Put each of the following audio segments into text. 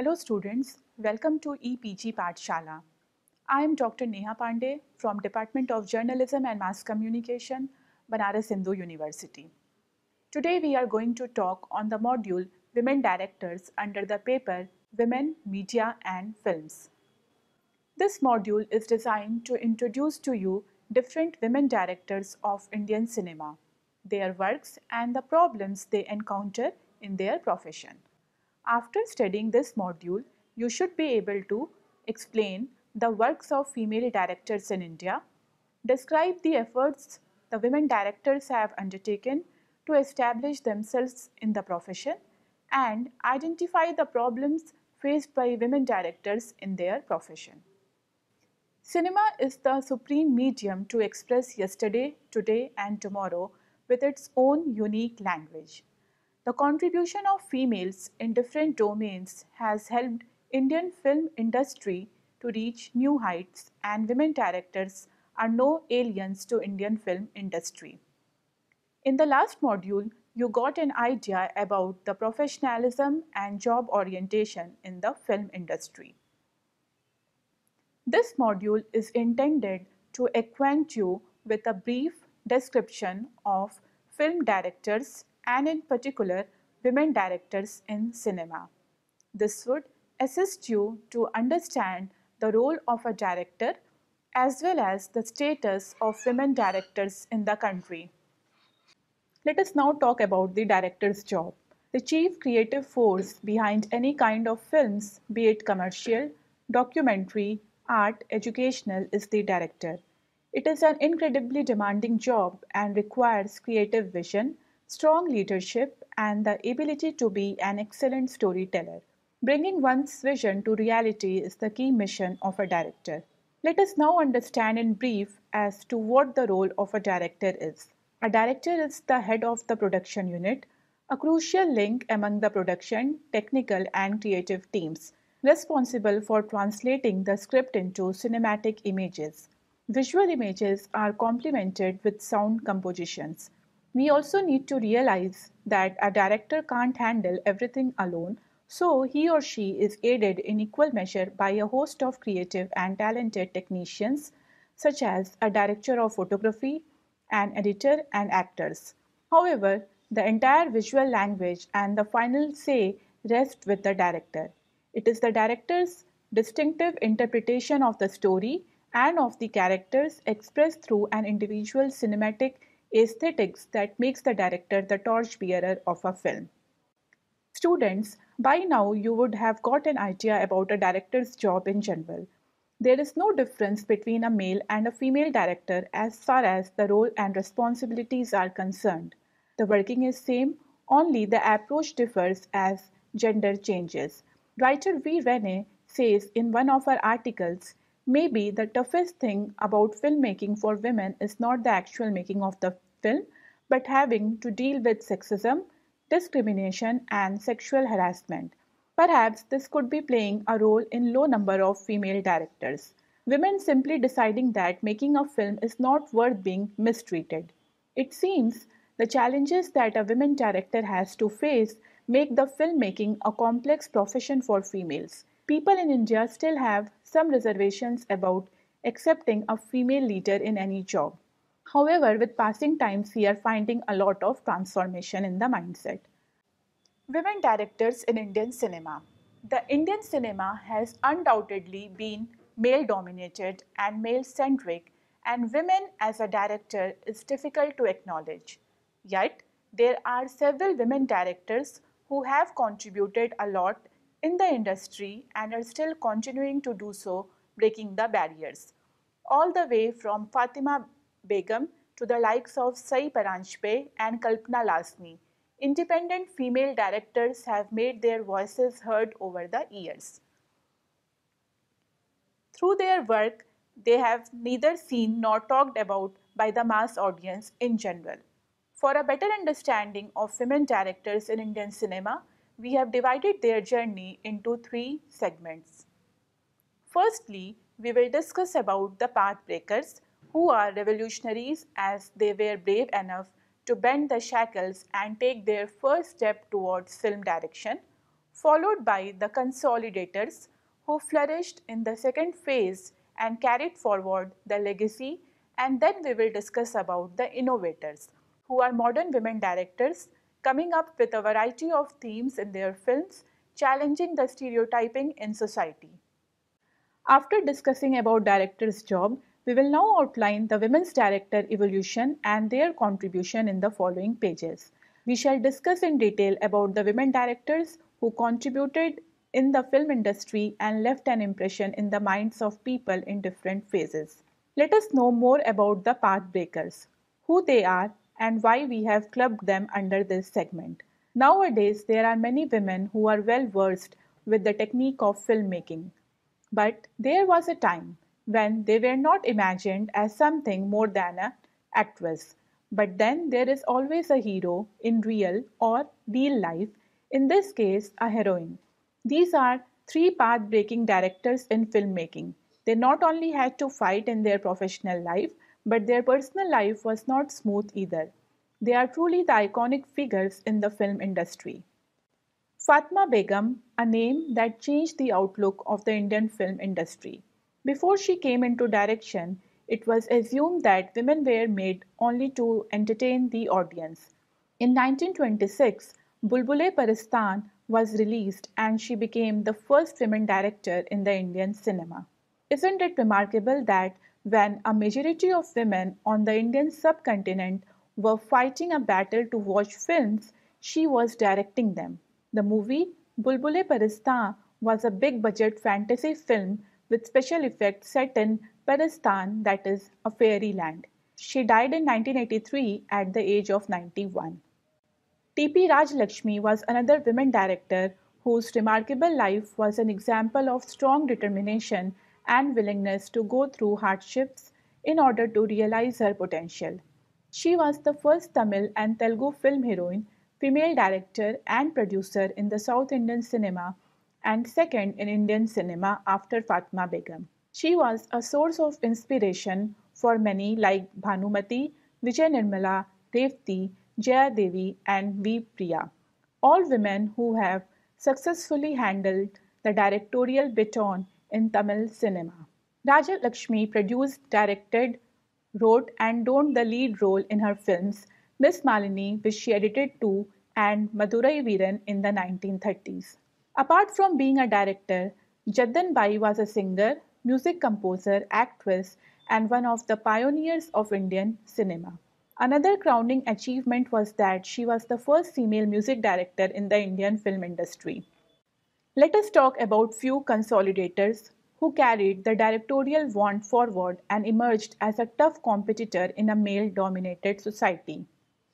Hello students, welcome to EPG Pathshala. I am Dr. Neha Pandey from Department of Journalism and Mass Communication, Banaras Hindu University. Today we are going to talk on the module Women Directors under the paper Women, Media and Films. This module is designed to introduce to you different women directors of Indian cinema, their works and the problems they encounter in their profession. After studying this module, you should be able to explain the works of female directors in India, describe the efforts the women directors have undertaken to establish themselves in the profession, and identify the problems faced by women directors in their profession. Cinema is the supreme medium to express yesterday, today, and tomorrow with its own unique language. The contribution of females in different domains has helped Indian film industry to reach new heights, and women directors are no aliens to Indian film industry. In the last module, you got an idea about the professionalism and job orientation in the film industry. This module is intended to acquaint you with a brief description of film directors and in particular women directors in cinema. This would assist you to understand the role of a director as well as the status of women directors in the country. Let us now talk about the director's job. The chief creative force behind any kind of films, be it commercial, documentary, art, educational, is the director. It is an incredibly demanding job and requires creative vision, strong leadership, and the ability to be an excellent storyteller. Bringing one's vision to reality is the key mission of a director. Let us now understand in brief as to what the role of a director is. A director is the head of the production unit, a crucial link among the production, technical, and creative teams, responsible for translating the script into cinematic images. Visual images are complemented with sound compositions. We also need to realize that a director can't handle everything alone, so he or she is aided in equal measure by a host of creative and talented technicians, such as a director of photography, an editor, and actors. However, the entire visual language and the final say rest with the director. It is the director's distinctive interpretation of the story and of the characters expressed through an individual cinematic aesthetics that makes the director the torchbearer of a film. Students, by now you would have got an idea about a director's job in general. There is no difference between a male and a female director as far as the role and responsibilities are concerned. The working is same, only the approach differs as gender changes. Writer V. Rene says in one of her articles, maybe the toughest thing about filmmaking for women is not the actual making of the film, but having to deal with sexism, discrimination, and sexual harassment. Perhaps this could be playing a role in low number of female directors. Women simply deciding that making a film is not worth being mistreated. It seems the challenges that a women director has to face make the filmmaking a complex profession for females. People in India still have some reservations about accepting a female leader in any job. However, with passing times, we are finding a lot of transformation in the mindset. Women directors in Indian cinema. The Indian cinema has undoubtedly been male dominated and male centric, and women as a director is difficult to acknowledge. Yet, there are several women directors who have contributed a lot in the industry and are still continuing to do so, breaking the barriers. All the way from Fatima Begum to the likes of Sai Pranjape and Kalpana Lasmi, independent female directors have made their voices heard over the years. Through their work, they have neither seen nor talked about by the mass audience in general. For a better understanding of women directors in Indian cinema, we have divided their journey into three segments. Firstly, we will discuss about the pathbreakers, who are revolutionaries as they were brave enough to bend the shackles and take their first step towards film direction, followed by the consolidators who flourished in the second phase and carried forward the legacy, and then we will discuss about the innovators who are modern women directors coming up with a variety of themes in their films challenging the stereotyping in society. After discussing about director's job, we will now outline the women's director evolution and their contribution in the following pages. We shall discuss in detail about the women directors who contributed in the film industry and left an impression in the minds of people in different phases. Let us know more about the path breakers, who they are and why we have clubbed them under this segment. Nowadays, there are many women who are well versed with the technique of filmmaking. But there was a time when they were not imagined as something more than an actress. But then there is always a hero in real or real life, in this case, a heroine. These are three path breaking directors in filmmaking. They not only had to fight in their professional life, but their personal life was not smooth either. They are truly the iconic figures in the film industry. Fatma Begum, a name that changed the outlook of the Indian film industry. Before she came into direction, it was assumed that women were made only to entertain the audience. In 1926, Bulbule Paristan was released and she became the first women director in the Indian cinema. Isn't it remarkable that when a majority of women on the Indian subcontinent were fighting a battle to watch films, she was directing them? The movie Bulbule Paristan was a big budget fantasy film with special effects set in Paristan, that is, a fairyland. She died in 1983 at the age of 91. T.P. Rajlakshmi was another women director whose remarkable life was an example of strong determination and willingness to go through hardships in order to realize her potential. She was the first Tamil and Telugu film heroine, female director and producer in the South Indian cinema, and second in Indian cinema after Fatma Begum. She was a source of inspiration for many like Bhanumati, Vijay Nirmala, Revati, Jaya Devi, and V. Priya, all women who have successfully handled the directorial baton in Tamil cinema. Raja Lakshmi produced, directed, wrote, and donned the lead role in her films Miss Malini, which she edited too, and Madurai Veeran in the 1930s. Apart from being a director, Jaddan Bai was a singer, music composer, actress, and one of the pioneers of Indian cinema. Another crowning achievement was that she was the first female music director in the Indian film industry. Let us talk about few consolidators who carried the directorial wand forward and emerged as a tough competitor in a male-dominated society.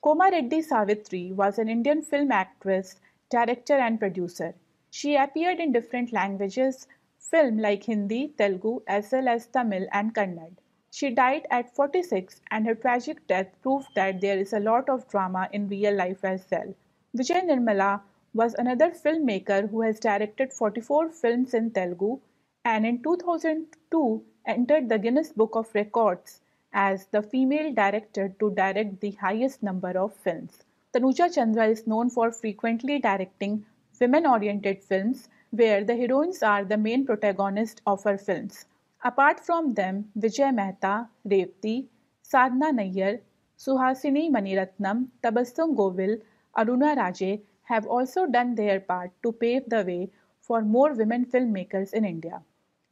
Koma Reddy Savitri was an Indian film actress, director and producer. She appeared in different languages, film like Hindi, Telugu as well as Tamil and Kannada. She died at 46 and her tragic death proved that there is a lot of drama in real life as well. Vijay Nirmala was another filmmaker who has directed 44 films in Telugu and in 2002 entered the Guinness Book of Records as the female director to direct the highest number of films. Tanuja Chandra is known for frequently directing women-oriented films where the heroines are the main protagonist of her films. Apart from them, Vijay Mehta, Revati, Sadhna Nair, Suhasini Maniratnam, Tabassum Govil, Aruna Raje have also done their part to pave the way for more women filmmakers in India.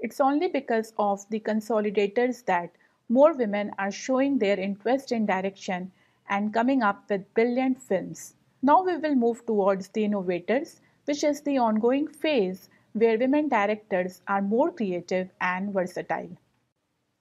It's only because of the consolidators that more women are showing their interest in direction and coming up with brilliant films. Now we will move towards the innovators, which is the ongoing phase where women directors are more creative and versatile.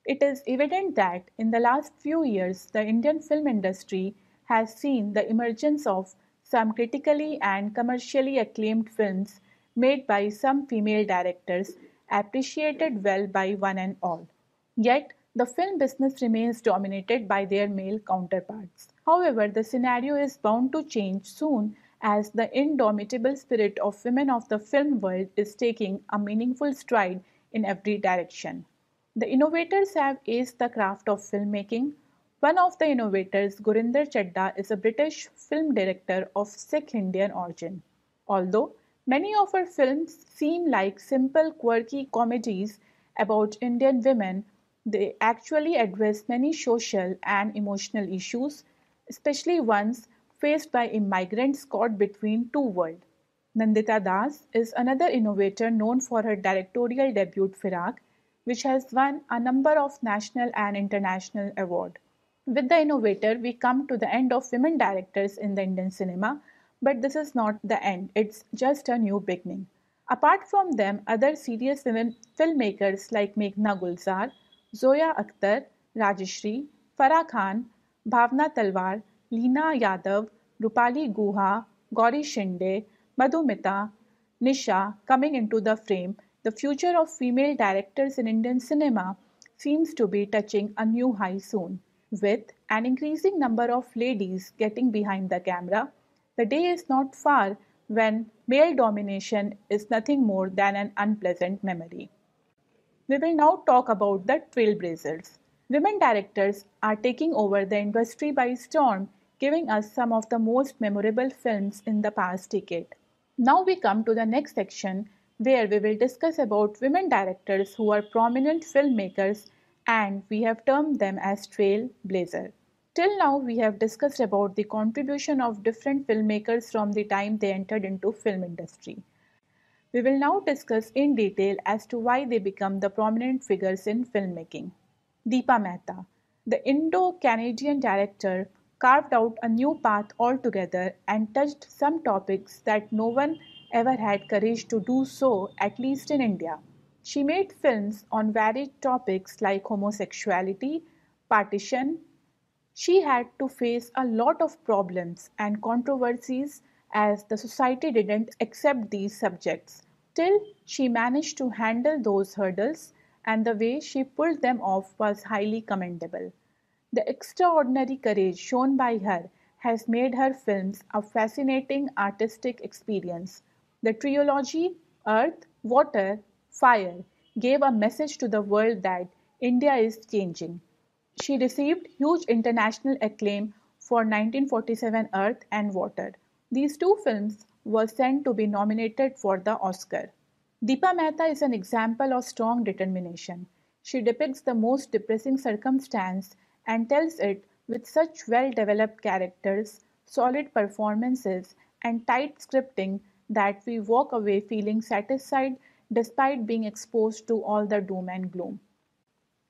It is evident that in the last few years, the Indian film industry has seen the emergence of some critically and commercially acclaimed films made by some female directors, appreciated well by one and all. Yet, the film business remains dominated by their male counterparts. However, the scenario is bound to change soon as the indomitable spirit of women of the film world is taking a meaningful stride in every direction. The innovators have aced the craft of filmmaking. One of the innovators, Gurinder Chadda, is a British film director of Sikh Indian origin. Although Many of her films seem like simple, quirky comedies about Indian women. They actually address many social and emotional issues, especially ones faced by immigrants caught between two worlds. Nandita Das is another innovator known for her directorial debut Firak, which has won a number of national and international awards. With the innovator, we come to the end of women directors in the Indian cinema, but this is not the end, it's just a new beginning. Apart from them, other serious women filmmakers like Meghna Gulzar, Zoya Akhtar, Rajeshri, Farah Khan, Bhavna Talwar, Leena Yadav, Rupali Guha, Gauri Shinde, Madhumita, Nisha coming into the frame, the future of female directors in Indian cinema seems to be touching a new high soon. With an increasing number of ladies getting behind the camera, the day is not far when male domination is nothing more than an unpleasant memory. We will now talk about the Trailblazers. Women directors are taking over the industry by storm, giving us some of the most memorable films in the past decade. Now we come to the next section where we will discuss about women directors who are prominent filmmakers and we have termed them as trailblazer. Till now we have discussed about the contribution of different filmmakers from the time they entered into film industry. We will now discuss in detail as to why they become the prominent figures in filmmaking. Deepa Mehta, the Indo-Canadian director, carved out a new path altogether and touched some topics that no one ever had courage to do so, at least in India. She made films on varied topics like homosexuality, partition, she had to face a lot of problems and controversies as the society didn't accept these subjects. Still, she managed to handle those hurdles, and the way she pulled them off was highly commendable. The extraordinary courage shown by her has made her films a fascinating artistic experience. The trilogy Earth, Water, Fire gave a message to the world that India is changing. She received huge international acclaim for 1947 Earth and Water. These two films were sent to be nominated for the Oscar. Deepa Mehta is an example of strong determination. She depicts the most depressing circumstance and tells it with such well developed characters, solid performances, and tight scripting that we walk away feeling satisfied despite being exposed to all the doom and gloom.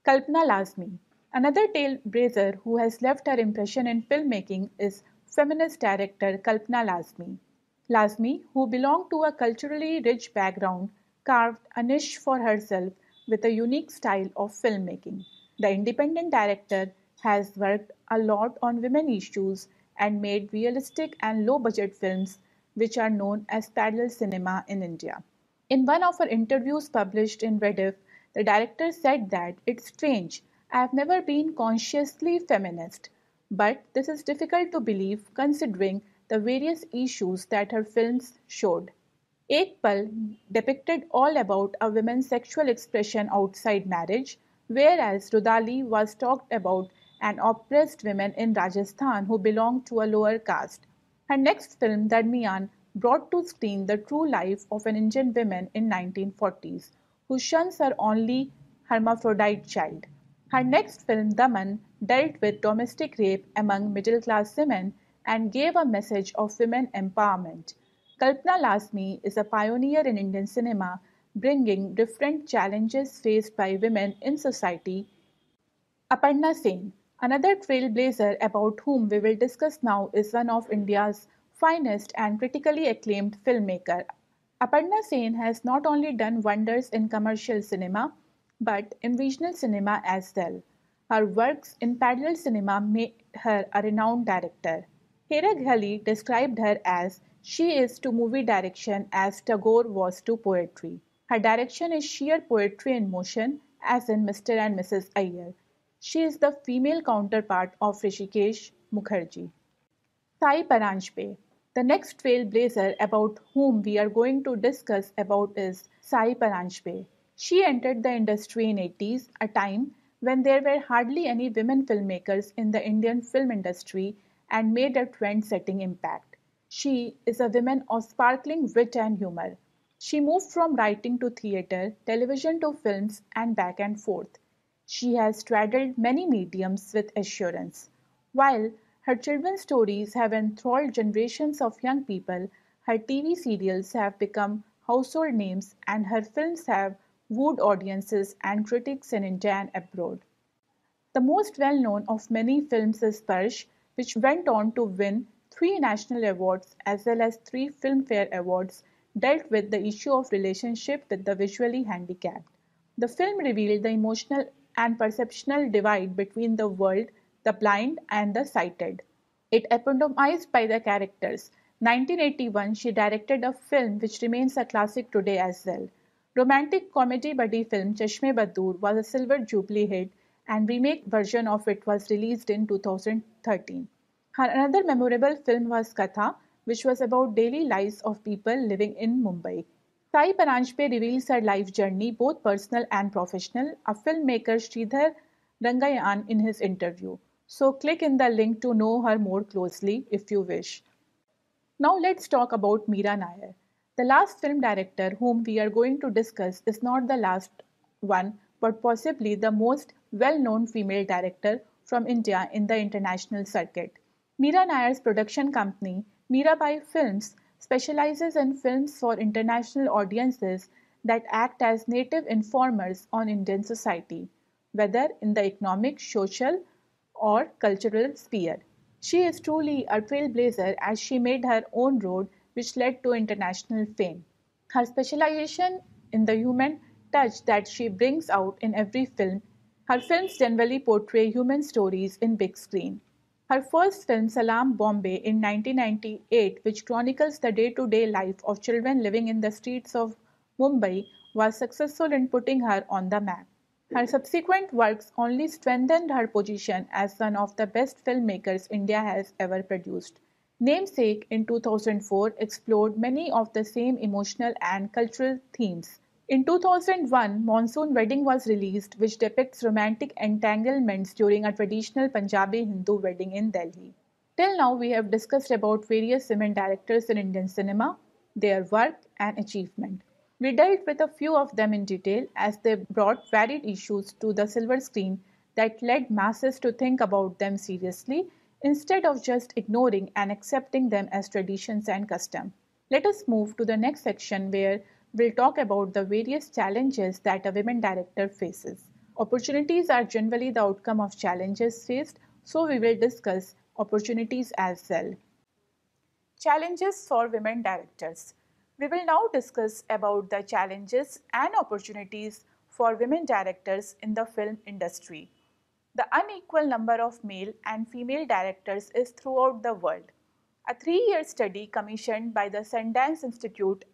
Kalpana Lazmi. Another trailblazer who has left her impression in filmmaking is feminist director Kalpana Lazmi. Lazmi, who belonged to a culturally rich background, carved a niche for herself with a unique style of filmmaking. The independent director has worked a lot on women issues and made realistic and low budget films which are known as parallel cinema in India. In one of her interviews published in Rediff, the director said that it's strange, I have never been consciously feminist, but this is difficult to believe considering the various issues that her films showed. Ek Pal depicted all about a woman's sexual expression outside marriage, whereas Rudali was talked about an oppressed woman in Rajasthan who belonged to a lower caste. Her next film, Darmiyan, brought to screen the true life of an Indian woman in 1940s who shuns her only hermaphrodite child. Her next film, Daman, dealt with domestic rape among middle-class women and gave a message of women empowerment. Kalpana Lazmi is a pioneer in Indian cinema, bringing different challenges faced by women in society. Aparna Sen, another trailblazer about whom we will discuss now, is one of India's finest and critically acclaimed filmmaker. Aparna Sen has not only done wonders in commercial cinema, but in regional cinema as well. Her works in parallel cinema made her a renowned director. Hera Ghali described her as she is to movie direction as Tagore was to poetry. Her direction is sheer poetry in motion, as in Mr. and Mrs. Iyer. She is the female counterpart of Rishikesh Mukherjee. Sai Pranjape. The next trailblazer about whom we are going to discuss about is Sai Pranjape. She entered the industry in 80s, a time when there were hardly any women filmmakers in the Indian film industry and made a trend-setting impact. She is a woman of sparkling wit and humor. She moved from writing to theatre, television to films, and back and forth. She has straddled many mediums with assurance. While her children's stories have enthralled generations of young people, her TV serials have become household names and her films have wooed audiences and critics in India and abroad. The most well-known of many films is Sparsh, which went on to win three national awards as well as three Filmfare Awards, dealt with the issue of relationship with the visually handicapped. The film revealed the emotional and perceptual divide between the world, the blind and the sighted. It epitomized by the characters. 1981, she directed a film which remains a classic today as well. Romantic comedy buddy film Chashme Badoor was a silver jubilee hit and remake version of it was released in 2013. Her another memorable film was Katha, which was about daily lives of people living in Mumbai. Sai Pranjape reveals her life journey, both personal and professional, a filmmaker Sridhar Rangayan in his interview. So click in the link to know her more closely if you wish. Now let's talk about Mira Nair. The last film director whom we are going to discuss is not the last one, but possibly the most well-known female director from India in the international circuit. Mira Nair's production company, Mirabai Films, specializes in films for international audiences that act as native informers on Indian society, whether in the economic, social, or cultural sphere. She is truly a trailblazer as she made her own road, which led to international fame. Her specialization in the human touch that she brings out in every film. Her films generally portray human stories in big screen. Her first film, Salam Bombay, in 1998, which chronicles the day-to-day life of children living in the streets of Mumbai, was successful in putting her on the map. Her subsequent works only strengthened her position as one of the best filmmakers India has ever produced. Namesake in 2004 explored many of the same emotional and cultural themes. In 2001, Monsoon Wedding was released, which depicts romantic entanglements during a traditional Punjabi Hindu wedding in Delhi. Till now, we have discussed about various women directors in Indian cinema, their work and achievement. We dealt with a few of them in detail as they brought varied issues to the silver screen that led masses to think about them seriously instead of just ignoring and accepting them as traditions and custom. Let us move to the next section where we'll talk about the various challenges that a women director faces. Opportunities are generally the outcome of challenges faced, so we will discuss opportunities as well. Challenges for women directors. We will now discuss about the challenges and opportunities for women directors in the film industry. The unequal number of male and female directors is throughout the world. A 3-year study commissioned by the Sundance Institute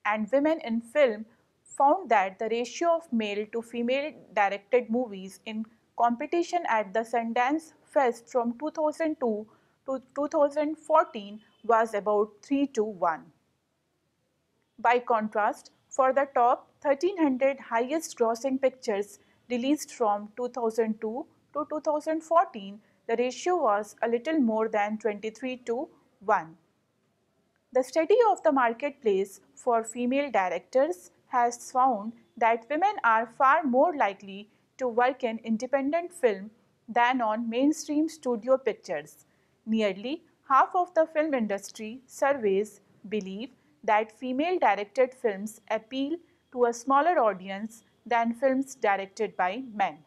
and Women in Film found that the ratio of male to female directed movies in competition at the Sundance Fest from 2002 to 2014 was about 3 to 1. By contrast, for the top 1300 highest grossing pictures released from 2002 to 2014, the ratio was a little more than 23 to 1. The study of the marketplace for female directors has found that women are far more likely to work in independent film than on mainstream studio pictures. Nearly half of the film industry surveys believe that female directed films appeal to a smaller audience than films directed by men.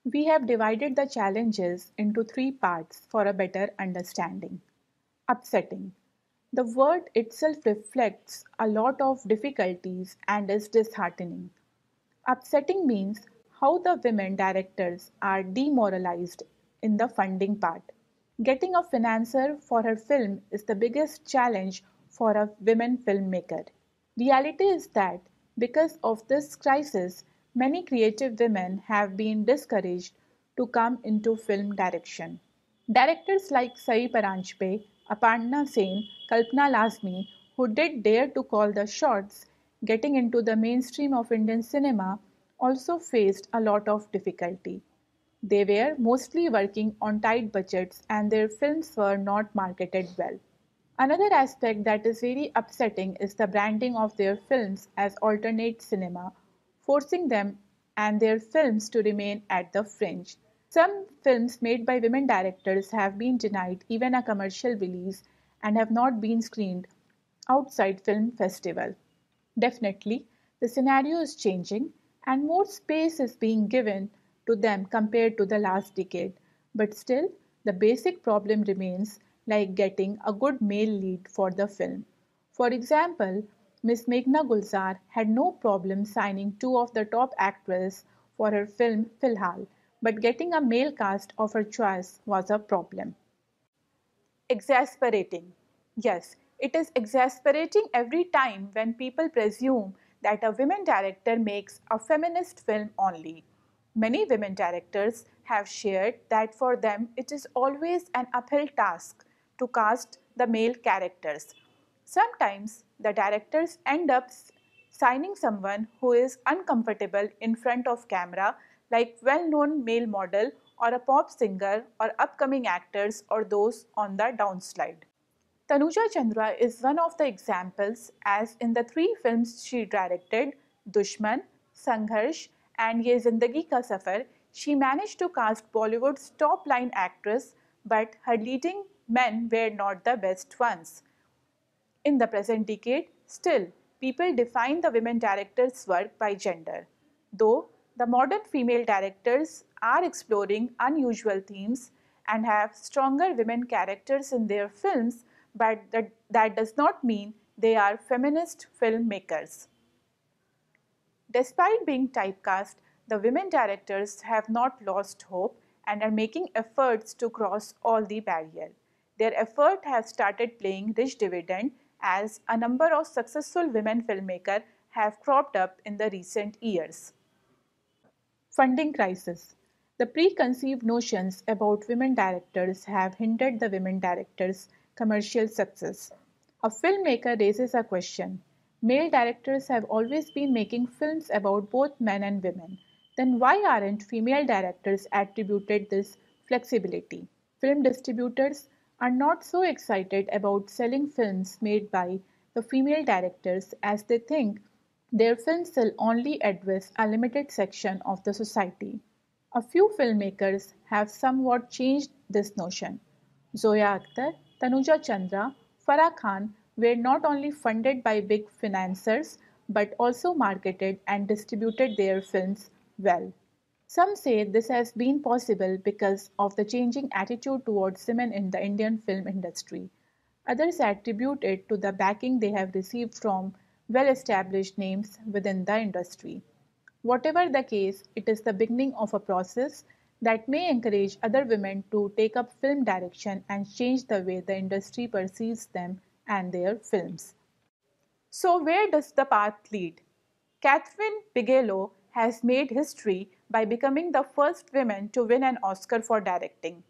We have divided the challenges into three parts for a better understanding. Upsetting. The word itself reflects a lot of difficulties and is disheartening. Upsetting means how the women directors are demoralized in the funding part. Getting a financier for her film is the biggest challenge for a women filmmaker. Reality is that because of this crisis, many creative women have been discouraged to come into film direction. Directors like Sai Pranjape, Aparna Sen, Kalpana Lazmi, who did dare to call the shots, getting into the mainstream of Indian cinema, also faced a lot of difficulty. They were mostly working on tight budgets and their films were not marketed well. Another aspect that is very upsetting is the branding of their films as alternate cinema, forcing them and their films to remain at the fringe. Some films made by women directors have been denied even a commercial release and have not been screened outside film festival. Definitely, the scenario is changing and more space is being given to them compared to the last decade. But still, the basic problem remains, like getting a good male lead for the film. For example, Miss Meghna Gulzar had no problem signing two of the top actresses for her film Filhal, but getting a male cast of her choice was a problem. Exasperating. Yes, it is exasperating every time when people presume that a women director makes a feminist film only. Many women directors have shared that for them it is always an uphill task to cast the male characters. Sometimes the directors end up signing someone who is uncomfortable in front of camera, like well-known male model or a pop singer or upcoming actors or those on the downslide. Tanuja Chandra is one of the examples, as in the three films she directed, Dushman, Sangharsh and Ye Zindagi Ka Safar, she managed to cast Bollywood's top-line actress, but her leading men were not the best ones. In the present decade, still, people define the women directors' work by gender. Though the modern female directors are exploring unusual themes and have stronger women characters in their films, but that does not mean they are feminist filmmakers. Despite being typecast, the women directors have not lost hope and are making efforts to cross all the barrier. Their effort has started paying rich dividend as a number of successful women filmmakers have cropped up in the recent years. Funding crisis. The preconceived notions about women directors have hindered the women directors' commercial success. A filmmaker raises a question. Male directors have always been making films about both men and women. Then why aren't female directors attributed this flexibility? Film distributors are not so excited about selling films made by the female directors as they think their films will only address a limited section of the society. A few filmmakers have somewhat changed this notion. Zoya Akhtar, Tanuja Chandra, Farah Khan were not only funded by big financiers but also marketed and distributed their films well. Some say this has been possible because of the changing attitude towards women in the Indian film industry. Others attribute it to the backing they have received from well established names within the industry. Whatever the case, it is the beginning of a process that may encourage other women to take up film direction and change the way the industry perceives them and their films. So, where does the path lead? Catherine Bigelow has made history by becoming the first woman to win an Oscar for directing.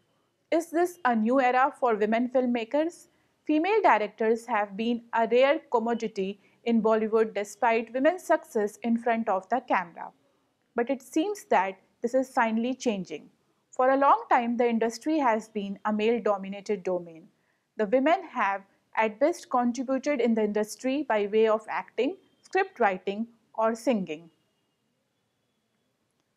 Is this a new era for women filmmakers? Female directors have been a rare commodity in Bollywood despite women's success in front of the camera. But it seems that this is finally changing. For a long time, the industry has been a male dominated domain. The women have at best contributed in the industry by way of acting, script writing, or singing.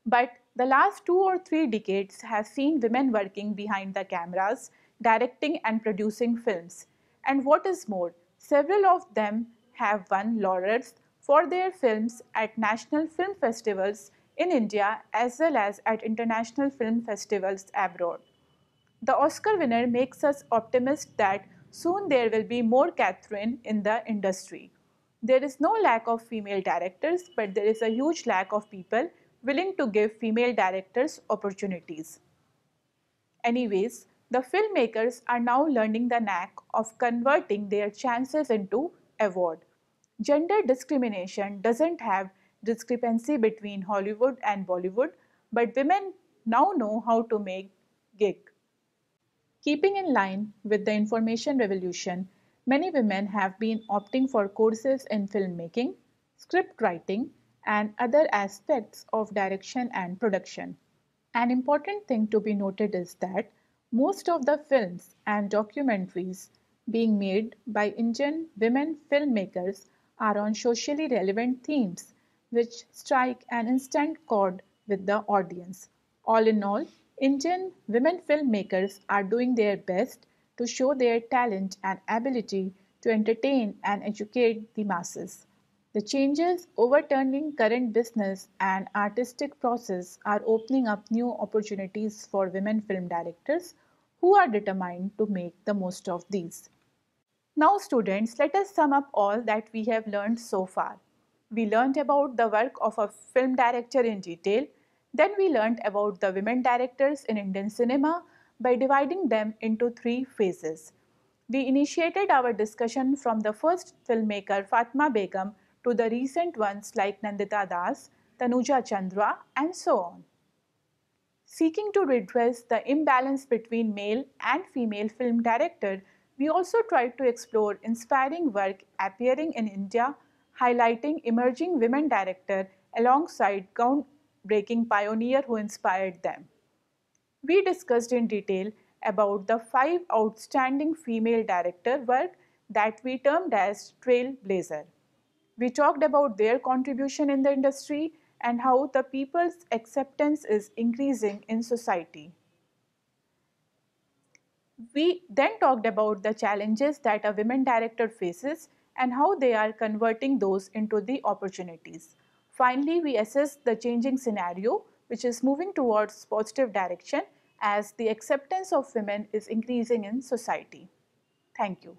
But the last 2 or 3 decades have seen women working behind the cameras, directing and producing films. And what is more, several of them have won laurels for their films at national film festivals in India as well as at international film festivals abroad. The Oscar winner makes us optimistic that soon there will be more Catherine in the industry. There is no lack of female directors, but there is a huge lack of people willing to give female directors opportunities. Anyways, the filmmakers are now learning the knack of converting their chances into award. Gender discrimination doesn't have discrepancy between Hollywood and Bollywood, but women now know how to make gig. Keeping in line with the information revolution, many women have been opting for courses in filmmaking, script writing, and other aspects of direction and production. An important thing to be noted is that most of the films and documentaries being made by Indian women filmmakers are on socially relevant themes which strike an instant chord with the audience. All in all, Indian women filmmakers are doing their best to show their talent and ability to entertain and educate the masses. The changes overturning current business and artistic process are opening up new opportunities for women film directors who are determined to make the most of these. Now students, let us sum up all that we have learned so far. We learned about the work of a film director in detail. Then we learned about the women directors in Indian cinema by dividing them into three phases. We initiated our discussion from the first filmmaker Fatma Begum to the recent ones like Nandita Das, Tanuja Chandra, and so on. Seeking to redress the imbalance between male and female film director, we also tried to explore inspiring work appearing in India, highlighting emerging women director alongside groundbreaking pioneer who inspired them. We discussed in detail about the five outstanding female director work that we termed as Trailblazer. We talked about their contribution in the industry and how the people's acceptance is increasing in society. We then talked about the challenges that a women director faces and how they are converting those into the opportunities. Finally, we assessed the changing scenario, which is moving towards positive direction as the acceptance of women is increasing in society. Thank you.